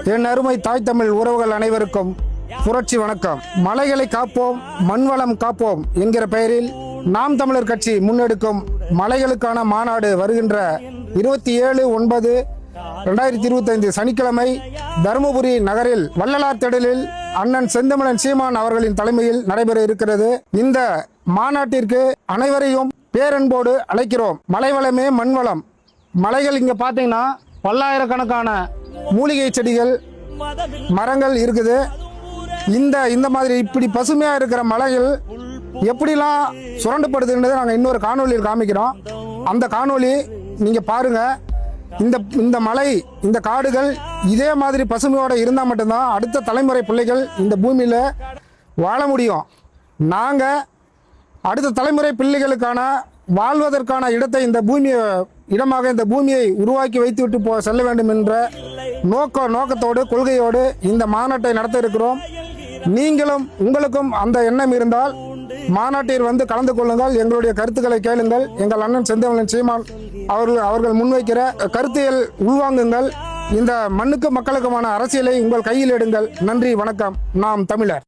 என் அருமை தாய் தமிழ் உறவுகள் அனைவருக்கும் புரட்சி வணக்கம். மலைகளை காப்போம், மண்வளம் காப்போம் என்கிற பெயரில் நாம் தமிழர் கட்சி முன்னெடுக்கும் மலைகளுக்கான மாநாடு வருகின்ற 27/9/2025 சனிக்கிழமை தருமபுரி நகரில் வள்ளலார் திடலில் அண்ணன் செந்தமிழன் சீமான் அவர்களின் தலைமையில் நடைபெற இருக்கிறது. இந்த மாநாட்டிற்கு அனைவரையும் பேரன்போடு அழைக்கிறோம். மலைவளமே மண்வளம். மலைகள் இங்க பாத்தீங்கன்னா பல்லாயிரக்கணக்கான மூலிகை செடிகள், மரங்கள் இருக்குது. இந்த மாதிரி இப்படி பசுமையா இருக்கிற மலைகள் எப்படிலாம் சுரண்டப்படுதுன்றதை நாங்கள் இன்னொரு காணொலியில் காமிக்கிறோம். அந்த காணொலி நீங்க பாருங்க. இந்த மலை, இந்த காடுகள் இதே மாதிரி பசுமையோட இருந்தால் மட்டும்தான் அடுத்த தலைமுறை பிள்ளைகள் இந்த பூமியில வாழ முடியும். நாங்க அடுத்த தலைமுறை பிள்ளைகளுக்கான வாழ்வதற்கான இடத்தை இந்த பூமியை உருவாக்கி வைத்துவிட்டு செல்ல வேண்டும் என்ற நோக்கத்தோடு, கொள்கையோடு இந்த மாநாட்டை நடத்த இருக்கிறோம். நீங்களும் உங்களுக்கும் அந்த எண்ணம் இருந்தால் மாநாட்டில் வந்து கலந்து கொள்ளுங்கள். எங்களுடைய கருத்துக்களை கேளுங்கள். எங்கள் அண்ணன் செந்தமிழன் சீமான் அவர்கள் முன்வைக்கிற கருத்தியல் உள்வாங்குங்கள். இந்த மண்ணுக்கு மக்களுக்குமான அரசியலை உங்கள் கையில் எடுங்கள். நன்றி, வணக்கம். நாம் தமிழர்.